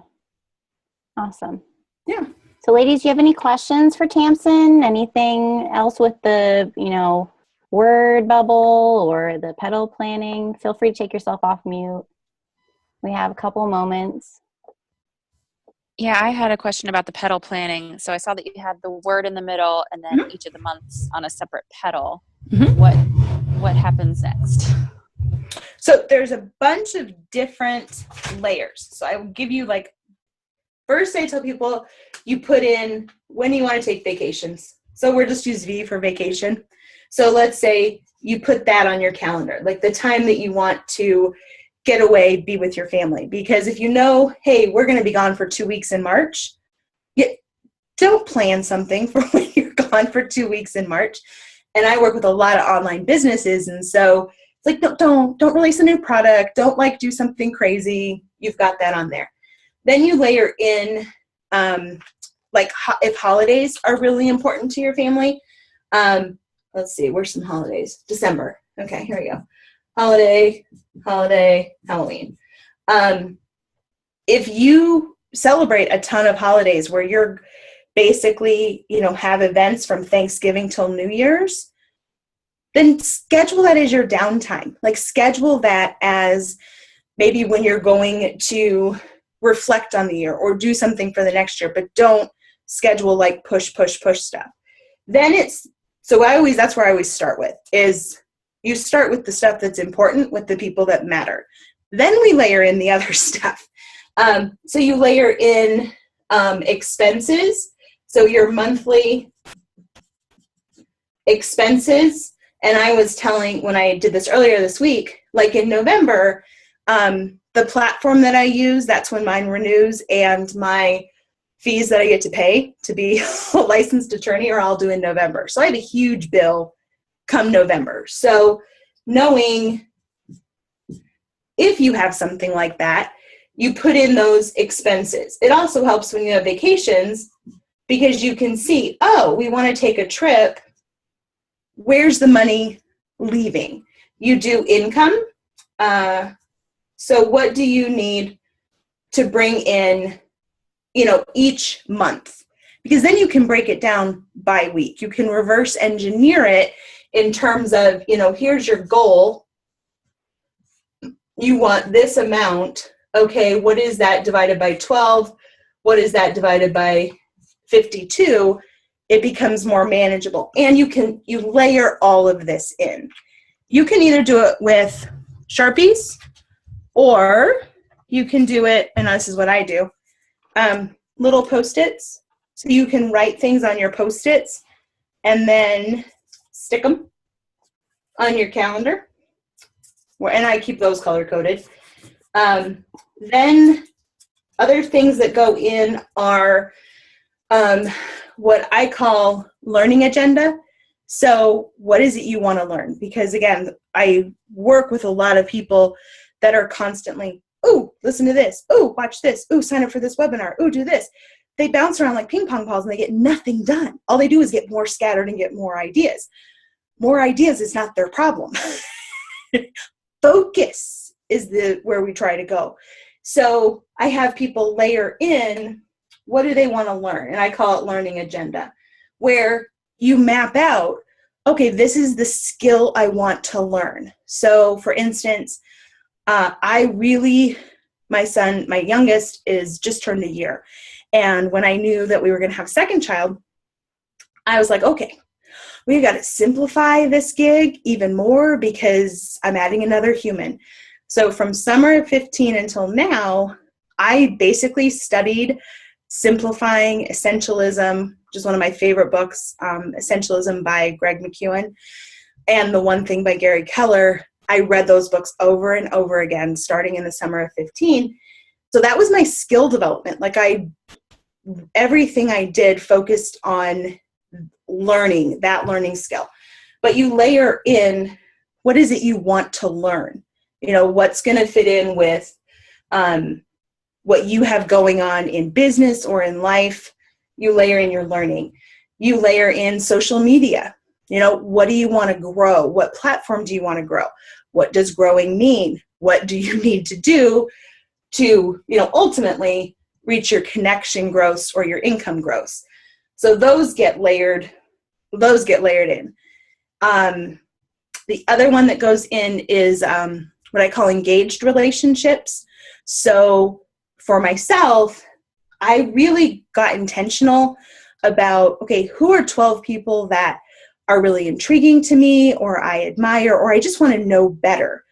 Awesome. Yeah. So ladies, do you have any questions for Tamsen? Anything else with the, word bubble or the petal planning? Feel free to take yourself off mute. We have a couple moments. Yeah, I had a question about the petal planning. So I saw that you had the word in the middle and then each of the months on a separate petal. What happens next? So there's a bunch of different layers. So I will give you like, first I tell people you put in when you want to take vacations. So we're just use V for vacation. So let's say you put that on your calendar, like the time that you want to get away, be with your family. Because if you know, hey, we're going to be gone for 2 weeks in March, don't plan something for when you're gone for 2 weeks in March. And I work with a lot of online businesses. And so it's like, don't release a new product. Don't like do something crazy. You've got that on there. Then you layer in like if holidays are really important to your family. Let's see, where's some holidays? December. Okay, here we go. Holiday, Halloween. If you celebrate a ton of holidays where you're basically, have events from Thanksgiving till New Year's, then schedule that as your downtime. Like, schedule that as maybe when you're going to reflect on the year or do something for the next year, but don't schedule like push stuff. Then that's where I always start with, is you start with the stuff that's important with the people that matter. Then we layer in the other stuff. So you layer in expenses. So your monthly expenses. And I was telling, when I did this earlier this week, like in November, the platform that I use, that's when mine renews, and my fees that I get to pay to be a licensed attorney are all due in November. So I have a huge bill come November. So knowing if you have something like that, you put in those expenses. It also helps when you have vacations because you can see, oh, we want to take a trip. Where's the money leaving? You do income. So what do you need to bring in, each month? Because then you can break it down by week. You can reverse engineer it in terms of, here's your goal. You want this amount. Okay, what is that divided by 12? What is that divided by 52? It becomes more manageable. And you layer all of this in. You can either do it with Sharpies, or you can do it, and this is what I do, little Post-its. So you can write things on your Post-its and then stick them on your calendar. And I keep those color-coded. Then other things that go in are what I call learning agenda. So what is it you want to learn? Because again, I work with a lot of people that are constantly, oh, listen to this. Oh, watch this. Oh, sign up for this webinar. Oh, do this. They bounce around like ping pong balls and they get nothing done. All they do is get more scattered and get more ideas. More ideas is not their problem. Focus is where we try to go. So I have people layer in, what do they want to learn? And I call it learning agenda, where you map out, okay, this is the skill I want to learn. So for instance, my youngest is just turned a year. And when I knew that we were going to have a second child, I was like, okay, we've got to simplify this gig even more because I'm adding another human. So from summer of 15 until now, I basically studied Simplifying Essentialism, which is one of my favorite books, Essentialism by Greg McKeown, and The One Thing by Gary Keller. I read those books over and over again, starting in the summer of 15. So that was my skill development. Everything I did focused on learning, that learning skill. But you layer in, what is it you want to learn? What's going to fit in with what you have going on in business or in life. You layer in your learning. You layer in social media. What do you want to grow? What platform do you want to grow? What does growing mean? What do you need to do to, ultimately reach your connection growth or your income growth? So those get layered in. The other one that goes in is what I call engaged relationships. So for myself, I really got intentional about, okay, who are 12 people that are really intriguing to me, or I admire, or I just want to know better.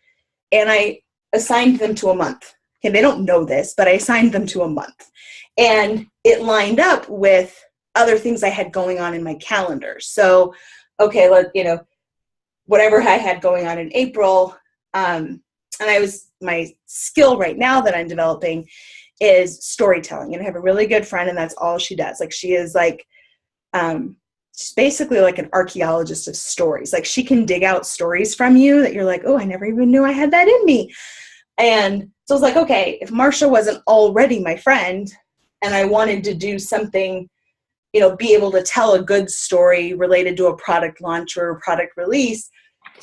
And I assigned them to a month. Okay, they don't know this, but I assigned them to a month. And it lined up with other things I had going on in my calendar. So, okay, whatever I had going on in April, and my skill right now that I'm developing is storytelling. And I have a really good friend, and that's all she does. She is she's basically like an archaeologist of stories. She can dig out stories from you that you're like, oh, I never even knew I had that in me. And so I was like, okay, if Marsha wasn't already my friend and I wanted to do something, be able to tell a good story related to a product launch or a product release,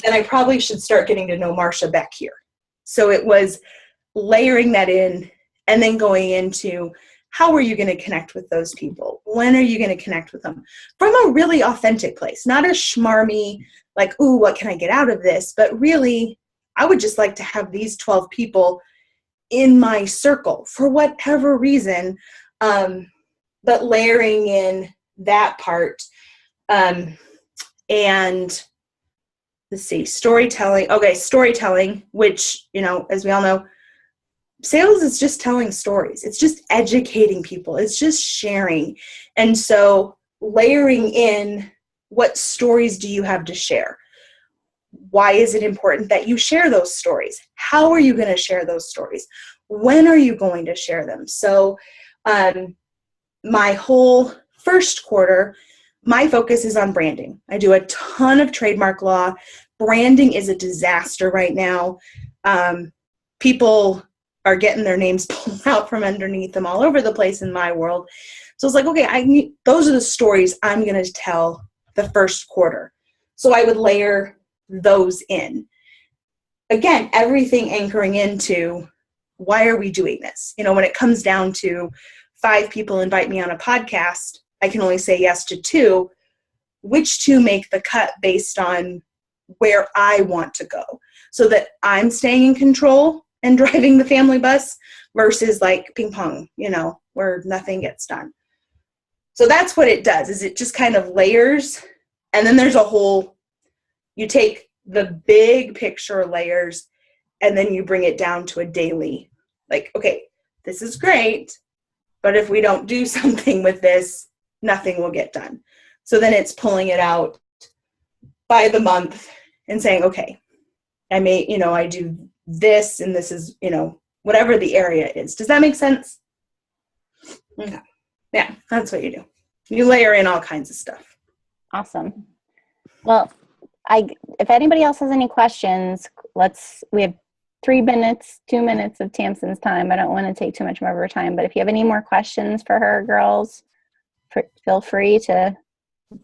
then I probably should start getting to know Marsha back here. So it was layering that in and then going into, how are you going to connect with those people? When are you going to connect with them? From a really authentic place, not a schmarmy, ooh, what can I get out of this? But really, I would just like to have these 12 people in my circle for whatever reason, but layering in that part. And let's see, storytelling. Okay, storytelling, which, as we all know, sales is just telling stories. It's just educating people. It's just sharing. And so layering in, what stories do you have to share? Why is it important that you share those stories? How are you going to share those stories? When are you going to share them? So my whole first quarter, my focus is on branding. I do a ton of trademark law. Branding is a disaster right now. People are getting their names pulled out from underneath them all over the place in my world. So it's like, okay, those are the stories I'm going to tell the first quarter. So I would layer those in. Again, everything anchoring into, why are we doing this? You know, when it comes down to 5 people invite me on a podcast, I can only say yes to 2. Which 2 make the cut based on where I want to go, so that I'm staying in control and driving the family bus versus like ping pong, you know, where nothing gets done. So that's what it does, is it just kind of layers. And then there's you take the big picture layers and then you bring it down to a daily, like, okay, this is great, but if we don't do something with this, nothing will get done. So then it's pulling it out by the month and saying, okay, I do this, and this is, whatever the area is. Does that make sense? Okay. Yeah, that's what you do. You layer in all kinds of stuff. Awesome. Well, if anybody else has any questions, we have 2 minutes of Tamsen's time. I don't want to take too much more of her time, but if you have any more questions for her, girls, feel free to.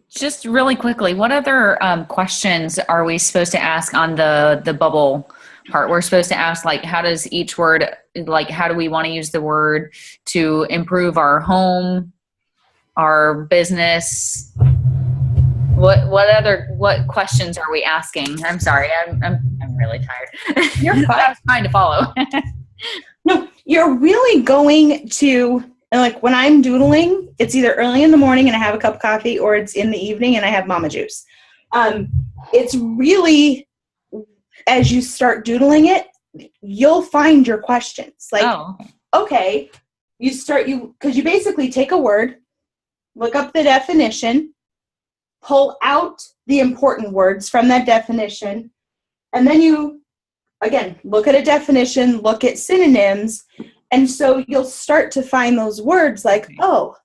Just really quickly, what other questions are we supposed to ask on the bubble part? We're supposed to ask, like, how does each word, like, how do we want to use the word to improve our home, our business? What questions are we asking? I'm sorry, I'm really tired. You're fine. I was trying to follow. No, you're really going to. And like when I'm doodling, it's either early in the morning and I have a cup of coffee, or it's in the evening and I have mama juice. It's really, as you start doodling it, you'll find your questions. Like, okay, because you basically take a word, look up the definition, pull out the important words from that definition, and then you, again, look at a definition, look at synonyms. And so you'll start to find those words like, oh,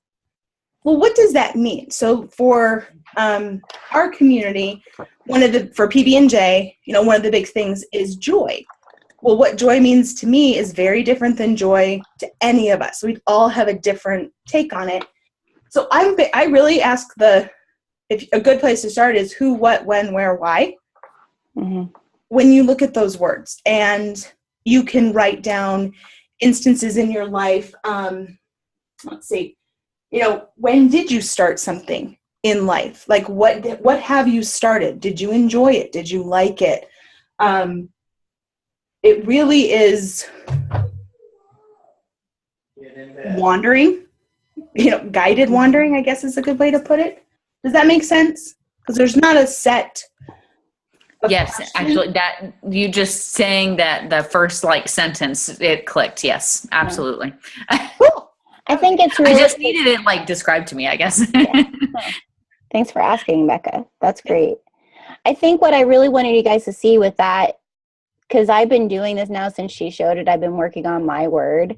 well, what does that mean? So for our community, for PB&J, one of the big things is joy. Well, what joy means to me is very different than joy to any of us. We all have a different take on it. So I really ask if a good place to start is who, what, when, where, why. Mm-hmm. When you look at those words, and you can write down instances in your life. Let's see, when did you start something in life? Like what have you started? Did you enjoy it? Did you like it? It really is wandering, guided wandering, I guess is a good way to put it. Does that make sense? Because there's not a set. Yes, actually, that you just saying that the first sentence, it clicked. Yes, absolutely. Cool. I think it's really. I just needed it described to me, I guess. Yeah. Thanks for asking, Becca. That's great. I think what I really wanted you guys to see with that, because I've been doing this now since she showed it, I've been working on my word,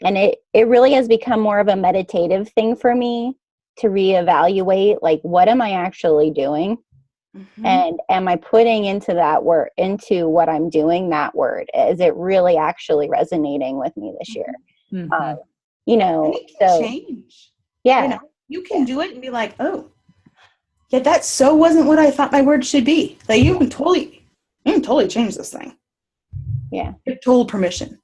and it really has become more of a meditative thing for me to reevaluate, what am I actually doing? Mm-hmm. And am I putting into that word, into what I'm doing, that word? Is it really actually resonating with me this year? Mm-hmm. So change. Yeah. You can do it and be like, oh, yeah, that wasn't what I thought my word should be. Like you can totally change this thing. Yeah. You have total permission.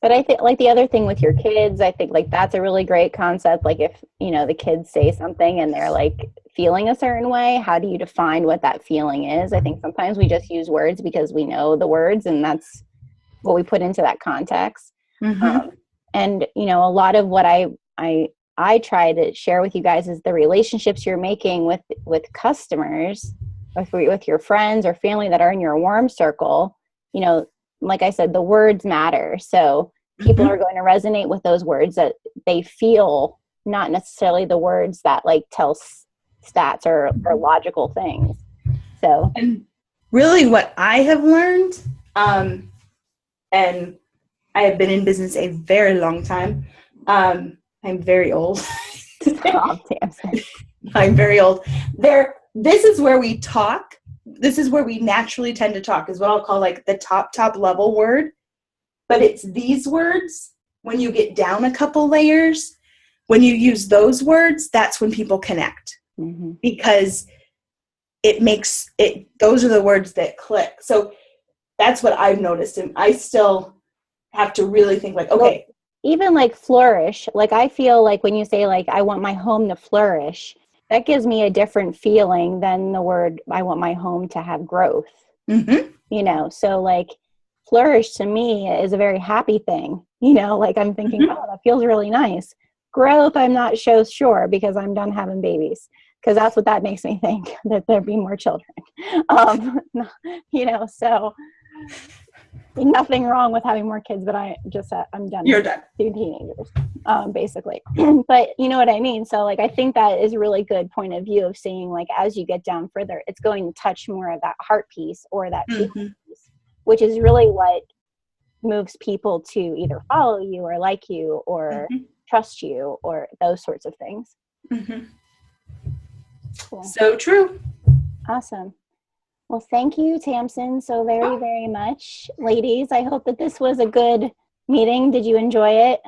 But I think the other thing with your kids, I think that's a really great concept. If, the kids say something and they're feeling a certain way, how do you define what that feeling is? I think sometimes we just use words because we know the words and that's what we put into that context. Mm-hmm. And, a lot of what I try to share with you guys is the relationships you're making with customers, with your friends or family that are in your warm circle. like I said, the words matter. So people are going to resonate with those words that they feel, not necessarily the words that like tell stats or logical things. So, and really what I have learned, and I have been in business a very long time. I'm very old. stop, Tamsen. I'm very old. This is where we talk. This is where we naturally tend to talk, is what I'll call like the top level word. But it's these words, when you get down a couple layers, when you use those words, that's when people connect. Because it makes it, those are the words that click. So that's what I've noticed. And I still have to really think like, okay. Well, even like flourish, like I feel like when you say like, I want my home to flourish, that gives me a different feeling than the word, I want my home to have growth. You know, so like flourish to me is a very happy thing, you know, like I'm thinking, oh, that feels really nice. Growth, I'm not so sure because I'm done having babies, because that's what that makes me think, that there'd be more children. You know, so nothing wrong with having more kids, but I'm done. You're done. 2 teenagers, basically. But you know what I mean? So like, I think that is a really good point of view of seeing like, as you get down further, it's going to touch more of that heart piece or that feeling piece, which is really what moves people to either follow you or like you or trust you or those sorts of things. Cool. So true. Awesome. Well, thank you, Tamsen, so very, very much. Ladies, I hope that this was a good meeting. Did you enjoy it?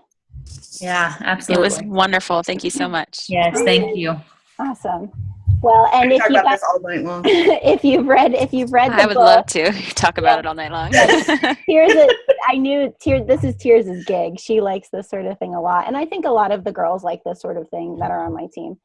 Yeah, absolutely. It was wonderful. Thank you so much. Yes, thank you. Awesome. Well, and if you this all night long. if you've read the I would book, love to talk about it all night long. I knew this is Tears' gig. She likes this sort of thing a lot, and I think a lot of the girls like this sort of thing that are on my team.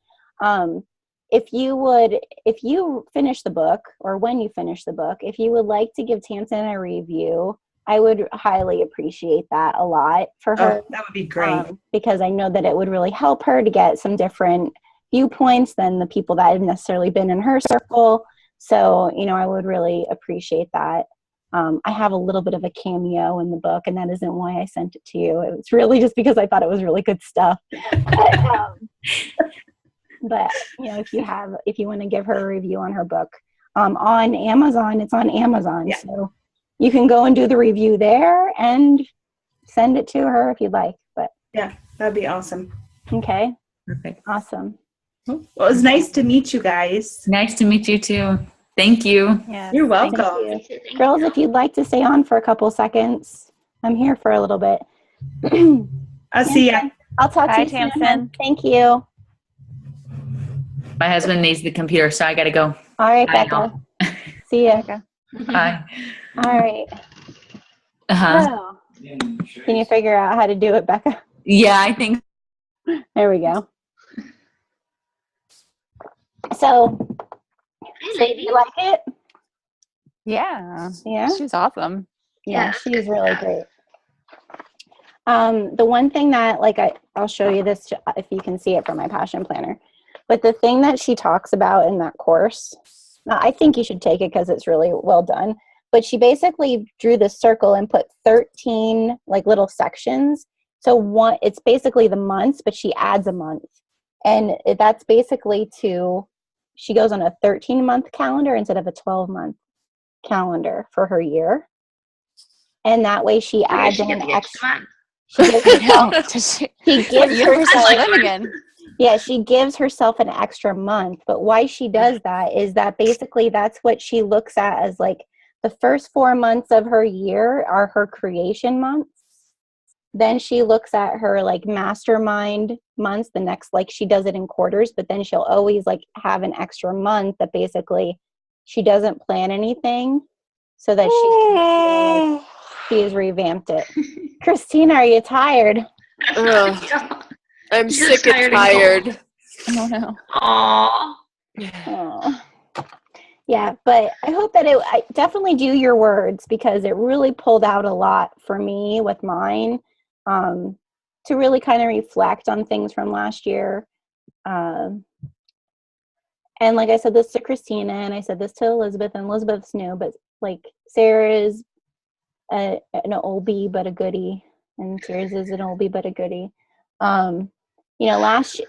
If you finish the book, or when you finish the book, if you would like to give Tamsen a review, I would highly appreciate that a lot for her. That would be great. Because I know that it would really help her to get some different viewpoints than the people that have necessarily been in her circle. So, you know, I would really appreciate that. I have a little bit of a cameo in the book, and that isn't why I sent it to you. It was really just because I thought it was really good stuff. But you know, if you want to give her a review on her book, on Amazon, it's on Amazon. Yeah. So you can go and do the review there and send it to her if you'd like. But yeah, that'd be awesome. Okay. Perfect. Awesome. Well, it was nice to meet you guys. Nice to meet you too. Thank you. Yes, you're welcome. Thank you. Girls, if you'd like to stay on for a couple seconds, I'm here for a little bit. I'll see ya. I'll talk to you soon. Tamsen. Thank you. My husband needs the computer, so I got to go. All right, Becca. See ya. Bye. All right. So, can you figure out how to do it, Becca? Yeah, I think. There we go. So you like it? Yeah. Yeah. She's awesome. Yeah, she's really great. The one thing that, like, I'll show you this if you can see it from my passion planner. But the thing that she talks about in that course, I think you should take it because it's really well done. But she basically drew this circle and put 13 like little sections. So it's basically the months, but she adds a month. And that's basically she goes on a 13-month calendar instead of a 12-month calendar for her year. And that way she adds in an extra. She gives herself again. Yeah, she gives herself an extra month. But why she does that is that basically that's what she looks at as like the first 4 months of her year are her creation months. Then she looks at her like mastermind months, the next, like she does it in quarters, but then she'll always like have an extra month that basically she doesn't plan anything so that she has revamped it. Christina, are you tired? I'm sick and tired. Oh no. Aww. Yeah, but I hope that I definitely do your words because it really pulled out a lot for me with mine to really kind of reflect on things from last year. And like I said this to Christina and I said this to Elizabeth, and Elizabeth's new, but like Sarah's an oldie but a goodie, and Tears is an oldie but a goodie. You know, last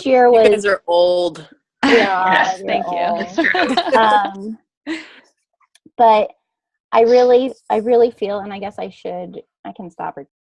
year was. You guys are old. Yeah, Yes, thank you. But I really feel, and I guess I can stop